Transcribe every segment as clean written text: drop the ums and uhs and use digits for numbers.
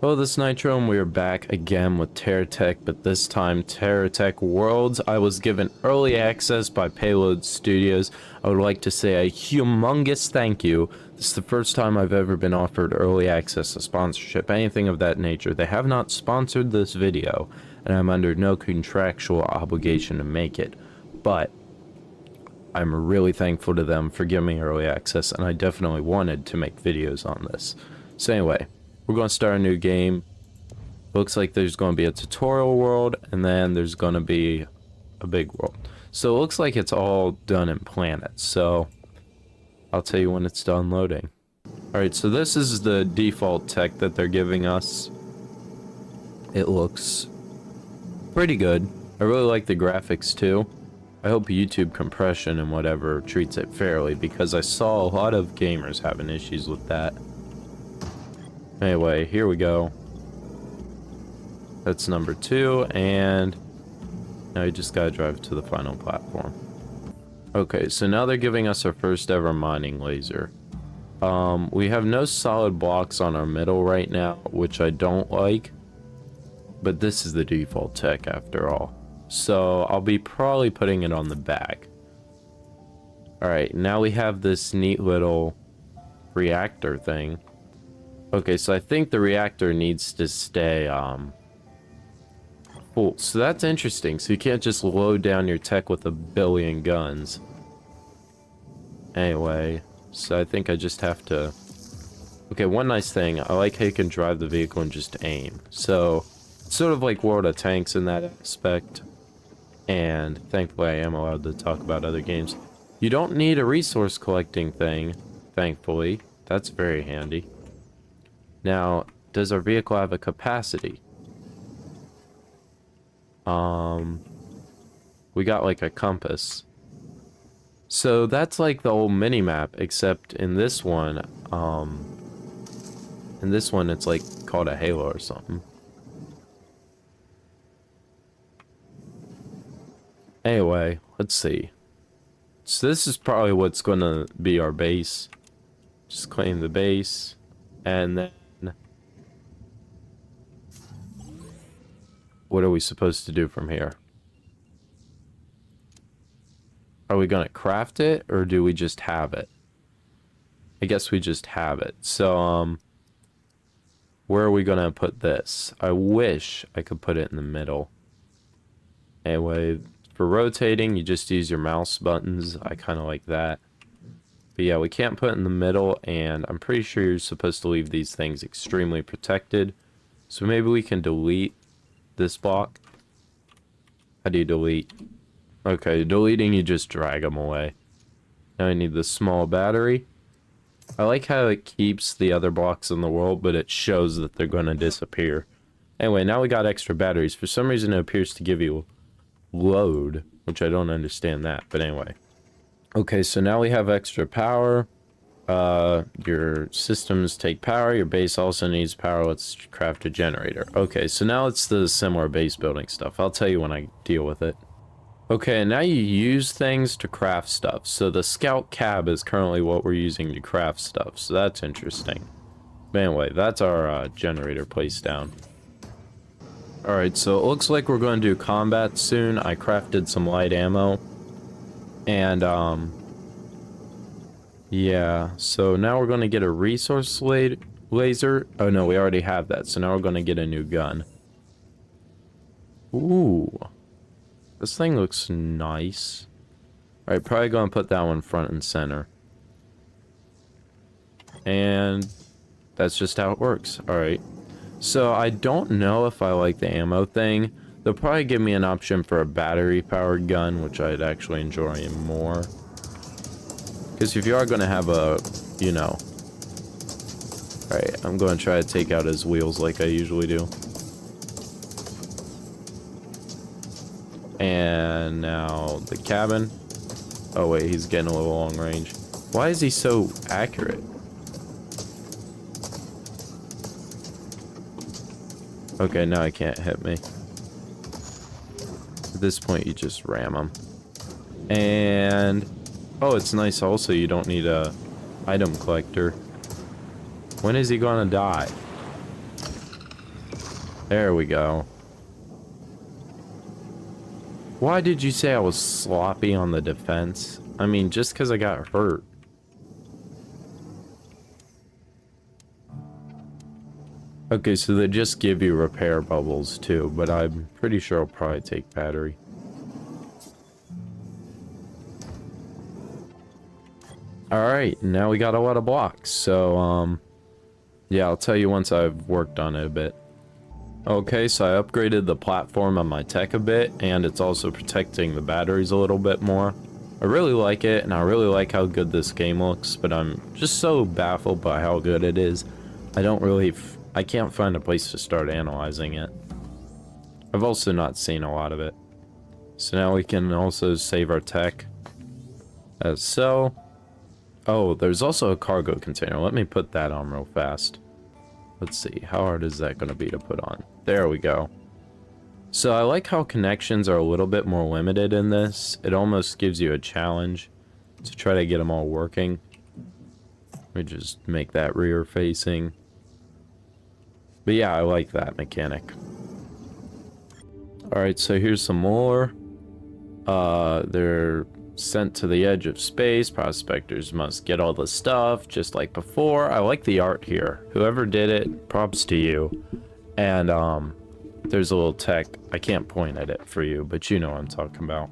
Hello, this is Nitro, and we are back again with Terratech, but this time Terratech Worlds. I was given early access by Payload Studios. I would like to say a humongous thank you. This is the first time I've ever been offered early access, a sponsorship, anything of that nature. They have not sponsored this video, and I'm under no contractual obligation to make it, but I'm really thankful to them for giving me early access, and I definitely wanted to make videos on this. So anyway, we're going to start a new game. Looks like there's going to be a tutorial world, and then there's going to be a big world. So it looks like it's all done in planets, so I'll tell you when it's done loading. Alright, so this is the default tech that they're giving us. It looks pretty good. I really like the graphics too. I hope YouTube compression and whatever treats it fairly, because I saw a lot of gamers having issues with that. Anyway, here we go. That's number 2, and now you just gotta drive to the final platform. Okay, so now they're giving us our first ever mining laser. We have no solid blocks on our middle right now, which I don't like, but this is the default tech after all. So I'll be probably putting it on the back. Alright, now we have this neat little reactor thing. Okay, so I think the reactor needs to stay full. So that's interesting. So you can't just load down your tech with 1 billion guns. Anyway, so I think I just have to... Okay, one nice thing. I like how you can drive the vehicle and just aim. So, it's sort of like World of Tanks in that aspect. And thankfully I am allowed to talk about other games. You don't need a resource collecting thing, thankfully. That's very handy. Now, does our vehicle have a capacity? We got like a compass. So that's like the old mini-map, except in this one, it's like called a halo or something. Anyway, let's see. So this is probably what's gonna be our base. Just claim the base, and then what are we supposed to do from here? Are we gonna craft it, or do we just have it? I guess we just have it. So, where are we gonna put this? I wish I could put it in the middle. Anyway, for rotating, you just use your mouse buttons. I kind of like that. But yeah, we can't put it in the middle, and I'm pretty sure you're supposed to leave these things extremely protected. So maybe we can delete this block. How do you delete? Okay, deleting, you just drag them away. Now I need the small battery. I like how it keeps the other blocks in the world, but it shows that they're going to disappear. Anyway, now we got extra batteries. For some reason, it appears to give you load, which I don't understand that, but anyway. Okay, so now we have extra power. Your systems take power. Your base also needs power. Let's craft a generator. Okay, so now it's the similar base building stuff. I'll tell you when I deal with it. Okay, and now you use things to craft stuff. So the scout cab is currently what we're using to craft stuff. So that's interesting. But anyway, that's our generator placed down. Alright, so it looks like we're going to do combat soon. I crafted some light ammo. And, yeah, so now we're going to get a resource laser. Oh no, we already have that. So now we're going to get a new gun. Ooh. This thing looks nice. Alright, probably going to put that one front and center. And that's just how it works. Alright. So I don't know if I like the ammo thing. They'll probably give me an option for a battery-powered gun, which I'd actually enjoy more. Because if you are going to have a, you know... Alright, I'm going to try to take out his wheels like I usually do. And now the cabin. Oh wait, he's getting a little long range. Why is he so accurate? Okay, now he can't hit me. At this point, you just ram him. And... oh, it's nice also you don't need a item collector. When is he gonna die? There we go. Why did you say I was sloppy on the defense? I mean, just because I got hurt. Okay, so they just give you repair bubbles too, but I'm pretty sure I'll probably take battery. Alright, now we got a lot of blocks, so, yeah, I'll tell you once I've worked on it a bit. Okay, so I upgraded the platform on my tech a bit, and it's also protecting the batteries a little bit more. I really like it, and I really like how good this game looks, but I'm just so baffled by how good it is. I can't find a place to start analyzing it. I've also not seen a lot of it. So now we can also save our tech. As so. Oh, there's also a cargo container. Let me put that on real fast. Let's see, how hard is that going to be to put on? There we go. So I like how connections are a little bit more limited in this. It almost gives you a challenge to try to get them all working. Let me just make that rear facing. But yeah, I like that mechanic. Alright, so here's some more. They're sent to the edge of space. Prospectors must get all the stuff, just like before. I like the art here. Whoever did it, props to you. And, there's a little tech. I can't point at it for you, but you know what I'm talking about.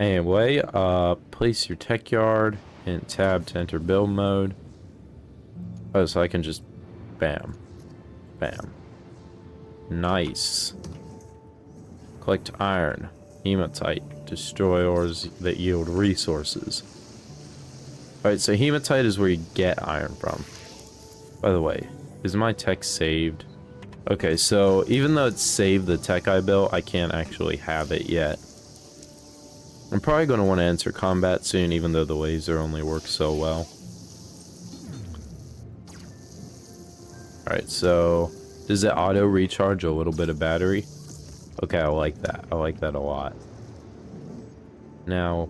Anyway, place your tech yard in tab to enter build mode. Oh, so I can just bam. Bam. Nice. Collect iron. Hematite. Destroy ores that yield resources. Alright, so hematite is where you get iron from. By the way, is my tech saved? Okay, so even though it's saved the tech I built, I can't actually have it yet. I'm probably going to want to enter combat soon, even though the laser only works so well. Alright, so does it auto recharge a little bit of battery? Okay, I like that. I like that a lot. Now,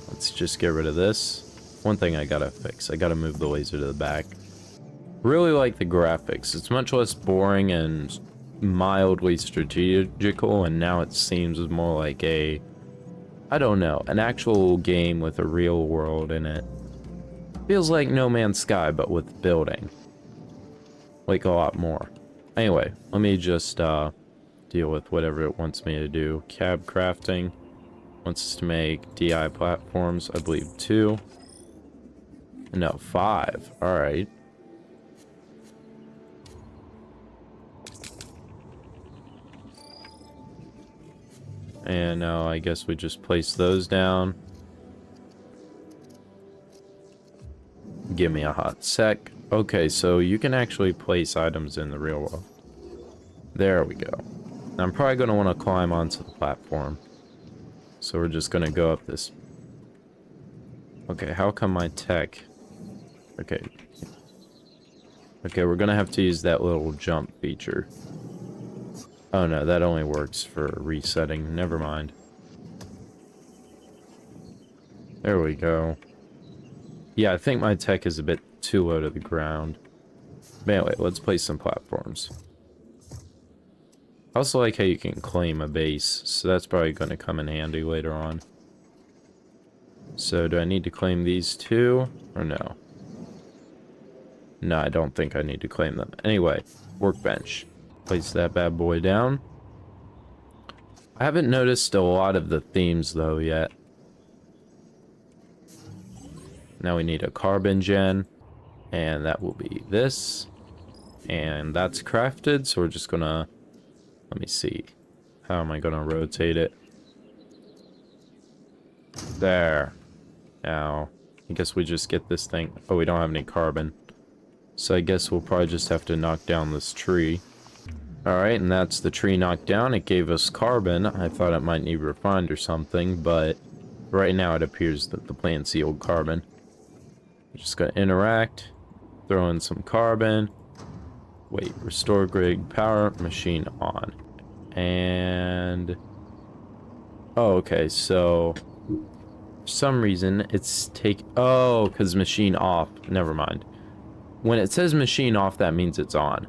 let's just get rid of this. One thing I gotta fix. I gotta move the laser to the back. Really like the graphics. It's much less boring and mildly strategical, and now it seems more like a, I don't know, an actual game with a real world in it. Feels like No Man's Sky, but with building. Like a lot more. Anyway, let me just deal with whatever it wants me to do. Cab crafting. Wants us to make DI platforms, I believe 2. No, 5. Alright. And now I guess we just place those down. Give me a hot sec. Okay, so you can actually place items in the real world. There we go. Now I'm probably going to want to climb onto the platform. So we're just going to go up this. Okay, how come my tech... Okay. Okay, we're going to have to use that little jump feature. Oh no, that only works for resetting. Never mind. There we go. Yeah, I think my tech is a bit too low to the ground. But anyway, let's place some platforms. I also like how you can claim a base, so that's probably going to come in handy later on. So, do I need to claim these two, or no? No, I don't think I need to claim them. Anyway, workbench. Place that bad boy down. I haven't noticed a lot of the themes, though, yet. Now we need a carbon gen, and that will be this. And that's crafted, so we're just gonna... Let me see. How am I gonna rotate it? There. Now, I guess we just get this thing. Oh, we don't have any carbon. So I guess we'll probably just have to knock down this tree. Alright, and that's the tree knocked down. It gave us carbon. I thought it might need refined or something, but right now it appears that the plant's yield carbon. Just gonna interact. Throw in some carbon. Wait, restore grid power, machine on. And... Oh, okay, so... For some reason, it's Oh, because machine off. Never mind. When it says machine off, that means it's on.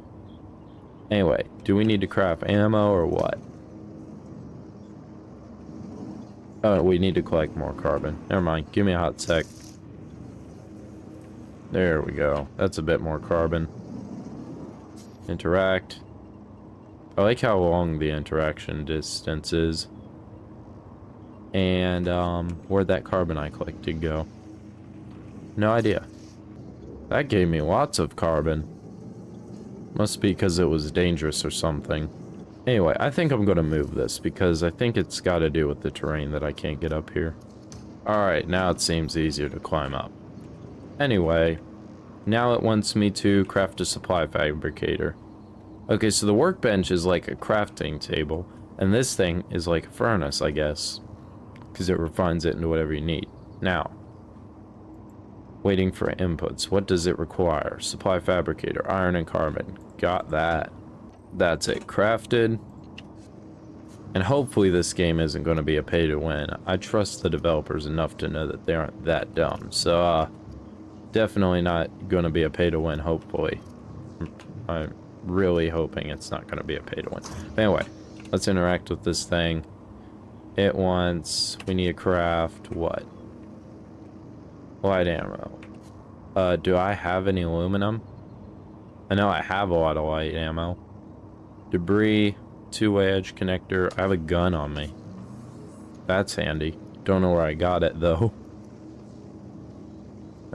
Anyway, do we need to craft ammo or what? Oh, we need to collect more carbon. Never mind. Give me a hot sec. There we go. That's a bit more carbon. Interact. I like how long the interaction distance is. And, where'd that carbon I collected go? No idea. That gave me lots of carbon. Must be because it was dangerous or something. Anyway, I think I'm gonna move this because I think it's gotta do with the terrain that I can't get up here. Alright, now it seems easier to climb up. Anyway, now it wants me to craft a supply fabricator. Okay, so the workbench is like a crafting table, and this thing is like a furnace, I guess, because it refines it into whatever you need. Now, waiting for inputs. What does it require? Supply fabricator, iron and carbon. Got that. That's it. Crafted. And hopefully this game isn't going to be a pay to win. I trust the developers enough to know that they aren't that dumb. So, definitely not going to be a pay to win, hopefully. I'm really hoping it's not going to be a pay to win. But anyway, let's interact with this thing. It wants... We need to craft what? Light ammo. Do I have any aluminum? I know I have a lot of light ammo. Debris, two-way edge connector. I have a gun on me. That's handy. Don't know where I got it, though.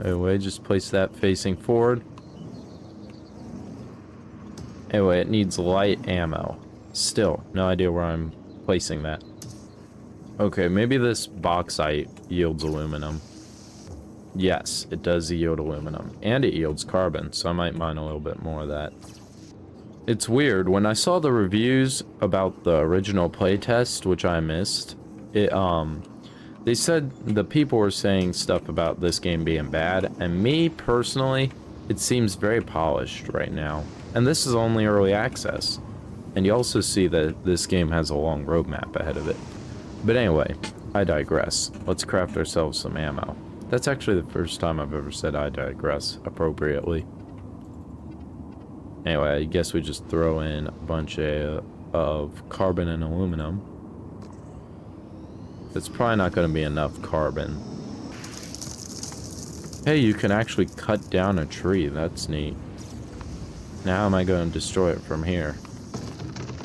Anyway, just place that facing forward. Anyway, it needs light ammo. Still, no idea where I'm placing that. Okay, maybe this bauxite yields aluminum. Yes, it does yield aluminum. And it yields carbon, so I might mine a little bit more of that. It's weird, when I saw the reviews about the original playtest, which I missed, they said the people were saying stuff about this game being bad, and me, personally, it seems very polished right now. And this is only early access. And you also see that this game has a long roadmap ahead of it. But anyway, I digress. Let's craft ourselves some ammo. That's actually the first time I've ever said I digress appropriately. Anyway, I guess we just throw in a bunch of carbon and aluminum. It's probably not going to be enough carbon. Hey, you can actually cut down a tree. That's neat. Now how am I going to destroy it from here?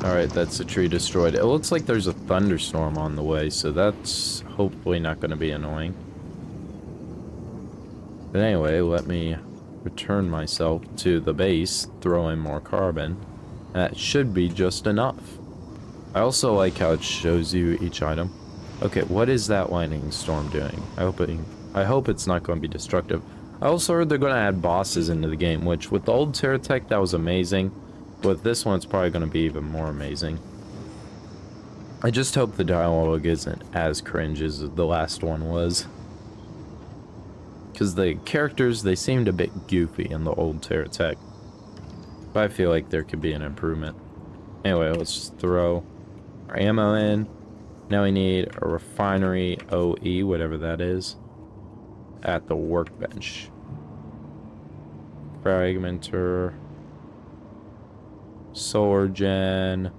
Alright, that's the tree destroyed. It looks like there's a thunderstorm on the way, so that's hopefully not going to be annoying. But anyway, let me return myself to the base, throw in more carbon. That should be just enough. I also like how it shows you each item. Okay, what is that lightning storm doing? I hope it's not going to be destructive. I also heard they're going to add bosses into the game, which with the old Terratech, that was amazing. But with this one, it's probably going to be even more amazing. I just hope the dialogue isn't as cringe as the last one was. Because the characters, they seemed a bit goofy in the old Terratech. But I feel like there could be an improvement. Anyway, let's just throw our ammo in. Now we need a refinery OE, whatever that is, at the workbench. Fragmenter. Solar gen.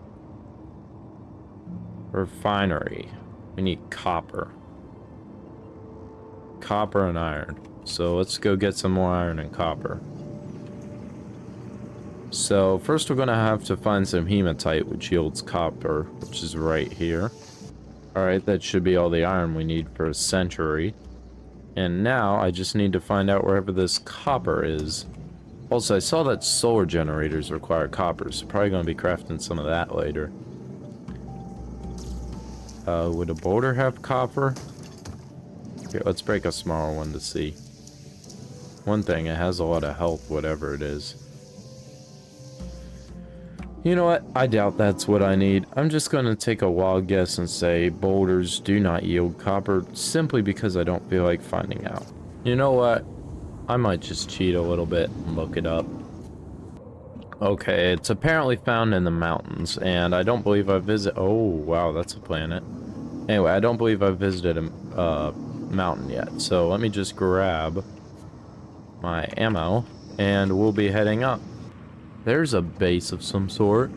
Refinery. We need copper. Copper and iron. So let's go get some more iron and copper. So first we're going to have to find some hematite, which yields copper, which is right here. Alright, that should be all the iron we need for a century. And now I just need to find out wherever this copper is. Also, I saw that solar generators require copper, so probably going to be crafting some of that later. Would a boulder have copper? Okay, let's break a smaller one to see. One thing, it has a lot of health, whatever it is. You know what? I doubt that's what I need. I'm just going to take a wild guess and say boulders do not yield copper simply because I don't feel like finding out. You know what? I might just cheat a little bit and look it up. Okay, it's apparently found in the mountains, and I don't believe I've visited... Oh, wow, that's a planet. Anyway, I don't believe I've visited a mountain yet, so let me just grab my ammo, and we'll be heading up. There's a base of some sort.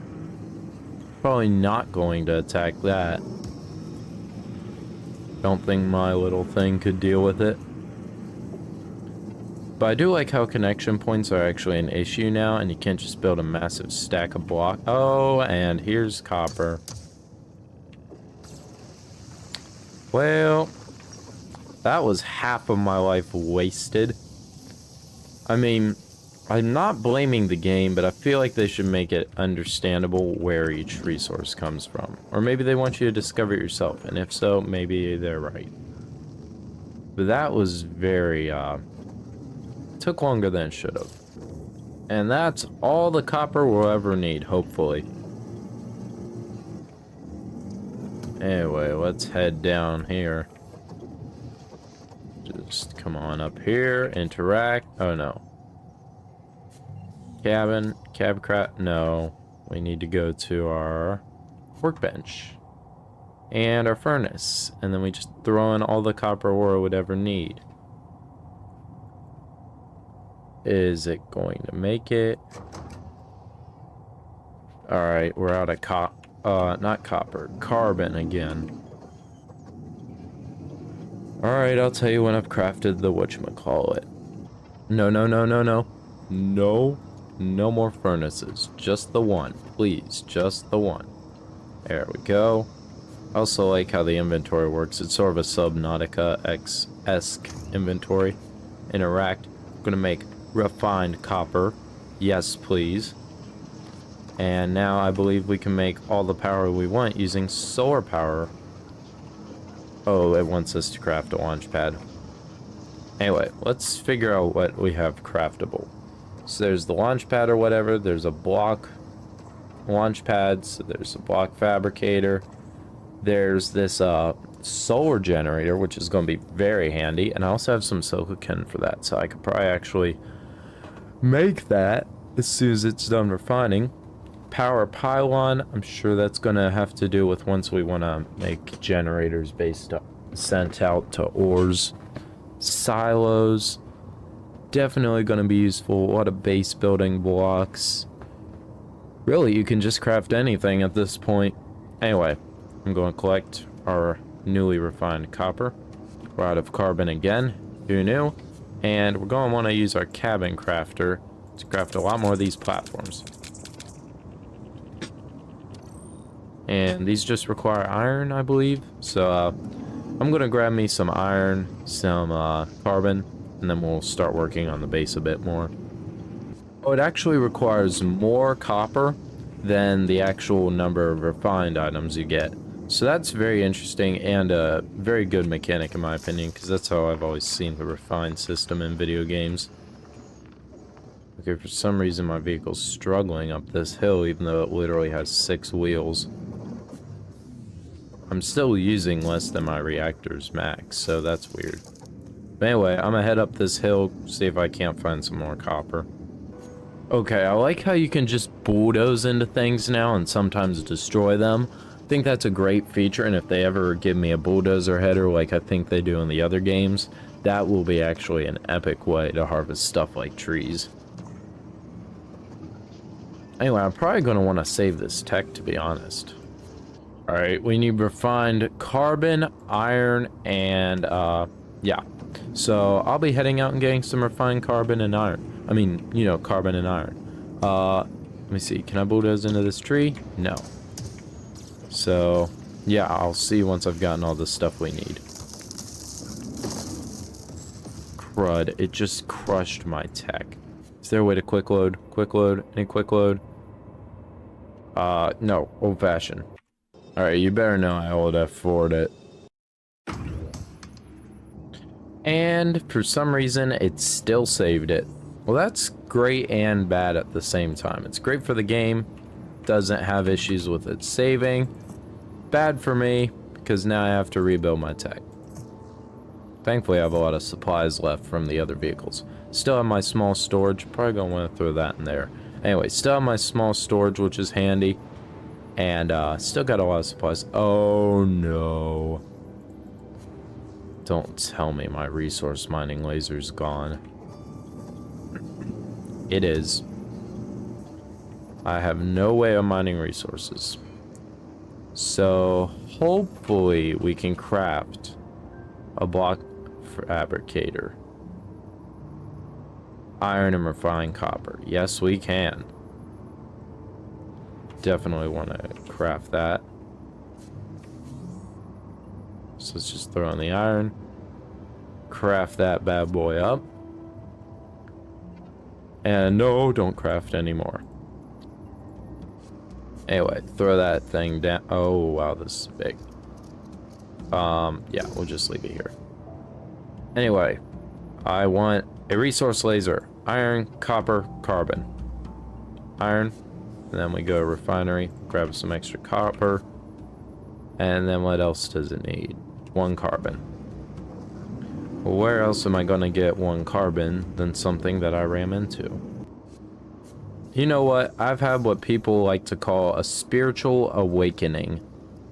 Probably not going to attack that. Don't think my little thing could deal with it. But I do like how connection points are actually an issue now, and you can't just build a massive stack of block. Oh, and here's copper. Well, that was half of my life wasted. I mean, I'm not blaming the game, but I feel like they should make it understandable where each resource comes from. Or maybe they want you to discover it yourself, and if so, maybe they're right. But that was very, took longer than it should have. And that's all the copper we'll ever need, hopefully. Anyway, let's head down here. Just come on up here, interact. Oh no. Cabin, cab craft. No. We need to go to our workbench. And our furnace. And then we just throw in all the copper ore we'd ever need. Is it going to make it? Alright, we're out of not copper. Carbon again. Alright, I'll tell you when I've crafted the whatchamacallit. No, no, no, no, no. No. No more furnaces. Just the one. Please, just the one. There we go. I also like how the inventory works. It's sort of a Subnautica-esque inventory. Interact. I'm gonna make refined copper. Yes, please. And now I believe we can make all the power we want using solar power. Oh, it wants us to craft a launch pad. Anyway, let's figure out what we have craftable. So there's the launch pad or whatever. There's a block launch pad. So there's a block fabricator. There's this solar generator, which is going to be very handy. And I also have some silicon for that. So I could probably actually make that as soon as it's done refining. Power pylon. I'm sure that's going to have to do with once we want to make generators sent out to ores. Silos. Definitely going to be useful. A lot of base building blocks. Really, you can just craft anything at this point. Anyway, I'm going to collect our newly refined copper. We're out of carbon again. Who knew? And we're going to want to use our cabin crafter to craft a lot more of these platforms. And these just require iron, I believe. So I'm going to grab me some iron, some carbon, and then we'll start working on the base a bit more. Oh, it actually requires more copper than the actual number of refined items you get. So that's very interesting and a very good mechanic in my opinion, because that's how I've always seen the refined system in video games. Okay, for some reason my vehicle's struggling up this hill even though it literally has 6 wheels. I'm still using less than my reactor's max, so that's weird. But anyway, I'm gonna head up this hill, see if I can't find some more copper. Okay, I like how you can just bulldoze into things now and sometimes destroy them. I think that's a great feature, and if they ever give me a bulldozer header like I think they do in the other games, that will be actually an epic way to harvest stuff like trees. Anyway, I'm probably gonna want to save this tech, to be honest. Alright, we need refined carbon, iron, and, yeah. So, I'll be heading out and getting some refined carbon and iron. I mean, you know, carbon and iron. Let me see. Can I bulldoze into this tree? No. So, yeah, I'll see once I've gotten all the stuff we need. Crud. It just crushed my tech. Is there a way to quick load? Quick load? Any quick load? No. Old fashioned. Alright, you better know I would afford it. And for some reason, it still saved it. Well, that's great and bad at the same time. It's great for the game, doesn't have issues with it saving. Bad for me, because now I have to rebuild my tech. Thankfully, I have a lot of supplies left from the other vehicles. Still have my small storage, probably gonna want to throw that in there. Anyway, still have my small storage, which is handy. And still got a lot of supplies. Oh no. Don't tell me my resource mining laser's gone. It is. I have no way of mining resources. So hopefully we can craft a block fabricator. Iron and refined copper. Yes, we can. Definitely want to craft that. So let's just throw in the iron. Craft that bad boy up. And no, don't craft anymore. Anyway, throw that thing down. Oh, wow, this is big. Yeah, we'll just leave it here. Anyway, I want a resource laser. Iron, copper, carbon. Iron. And then we go refinery, grab some extra copper. And then what else does it need? 1 carbon. Well, where else am I going to get 1 carbon than something that I ram into? You know what? I've had what people like to call a spiritual awakening.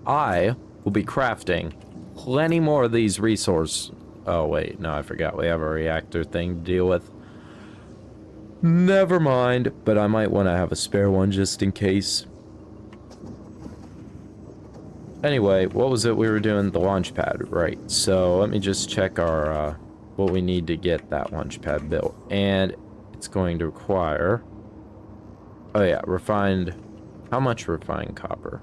I will be crafting plenty more of these resources. Oh, wait. No, I forgot. We have a reactor thing to deal with. Never mind. But I might want to have a spare one just in case. Anyway, what was it we were doing? The Launchpad, right. So let me just check our, what we need to get that Launchpad built. And it's going to require... Oh yeah, refined... How much refined copper?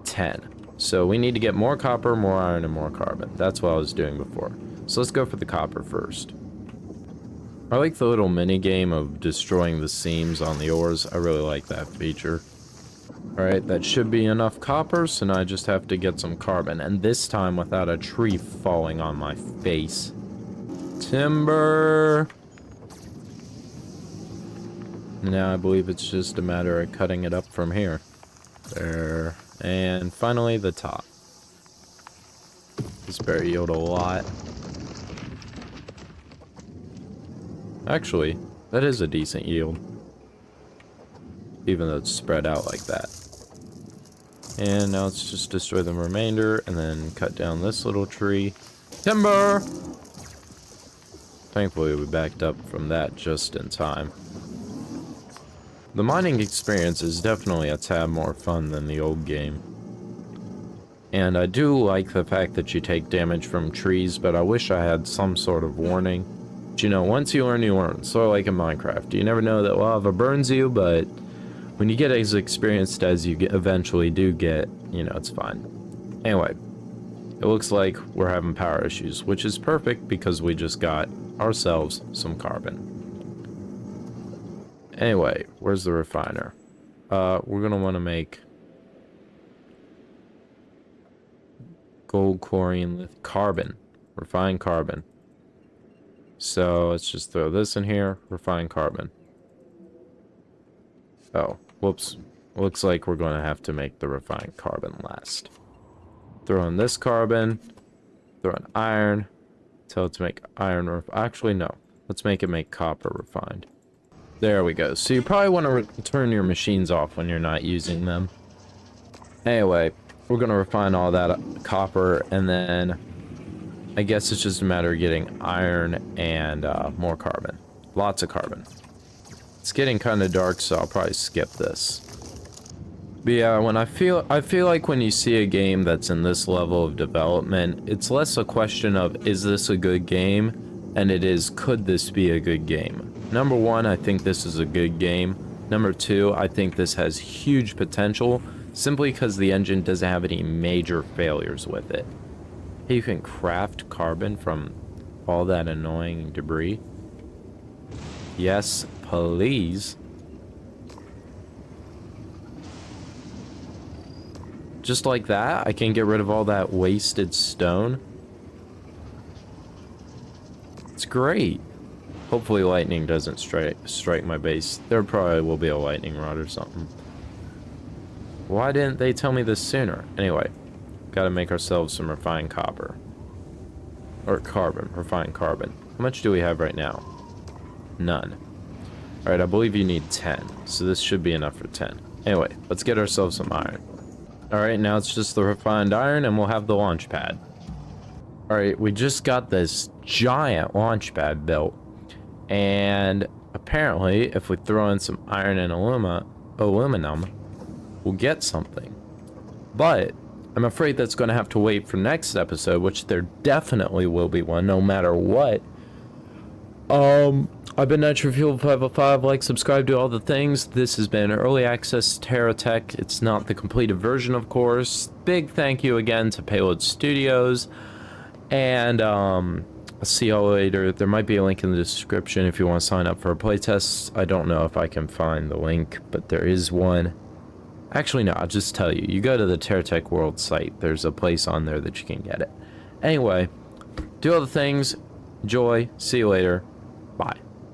10. So we need to get more copper, more iron, and more carbon. That's what I was doing before. So let's go for the copper first. I like the little mini game of destroying the seams on the ores. I really like that feature. Alright, that should be enough copper, so now I just have to get some carbon. And this time without a tree falling on my face. Timber! Now I believe it's just a matter of cutting it up from here. There. And finally the top. This better yield a lot. Actually, that is a decent yield. Even though it's spread out like that. And now let's just destroy the remainder and then cut down this little tree. Timber! Thankfully we backed up from that just in time. The mining experience is definitely a tad more fun than the old game. And I do like the fact that you take damage from trees, but I wish I had some sort of warning. But you know, once you learn, you learn. Sort of like in Minecraft. You never know that lava burns you, but when you get as experienced as you eventually do get, you know, it's fine. Anyway, it looks like we're having power issues, which is perfect because we just got ourselves some carbon. Anyway, where's the refiner? We're gonna want to make gold, chlorine, carbon, refined carbon. So let's just throw this in here, refined carbon. Oh, whoops. Looks like we're going to have to make the refined carbon last. Throw in this carbon, throw in iron, tell it to make iron, actually no, let's make it make copper refined. There we go. So you probably want to turn your machines off when you're not using them. Anyway, we're going to refine all that copper, and then I guess it's just a matter of getting iron and more carbon. Lots of carbon. It's getting kind of dark, so I'll probably skip this. But yeah, when I feel like when you see a game that's in this level of development, it's less a question of is this a good game, and it is could this be a good game. Number one, I think this is a good game. Number two, I think this has huge potential simply because the engine doesn't have any major failures with it. You can craft carbon from all that annoying debris. Yes, please. Just like that, I can get rid of all that wasted stone. It's great. Hopefully lightning doesn't strike my base. There probably will be a lightning rod or something. Why didn't they tell me this sooner? Anyway, gotta make ourselves some refined copper. Or carbon, refined carbon. How much do we have right now? None. Alright, I believe you need 10. So this should be enough for 10. Anyway, let's get ourselves some iron. Alright, now it's just the refined iron and we'll have the launch pad. Alright, we just got this giant launch pad built. And apparently, if we throw in some iron and aluminum, we'll get something. But I'm afraid that's going to have to wait for next episode, which there definitely will be one, no matter what. I've been NitroFuel505. Like, subscribe, do all the things. This has been Early Access Terratech. It's not the completed version, of course. Big thank you again to Payload Studios. And, I'll see y'all later. There might be a link in the description if you want to sign up for a playtest. I don't know if I can find the link, but there is one. Actually, no, I'll just tell you. You go to the Terratech Worlds site. There's a place on there that you can get it. Anyway, do all the things. Enjoy. See you later. Bye.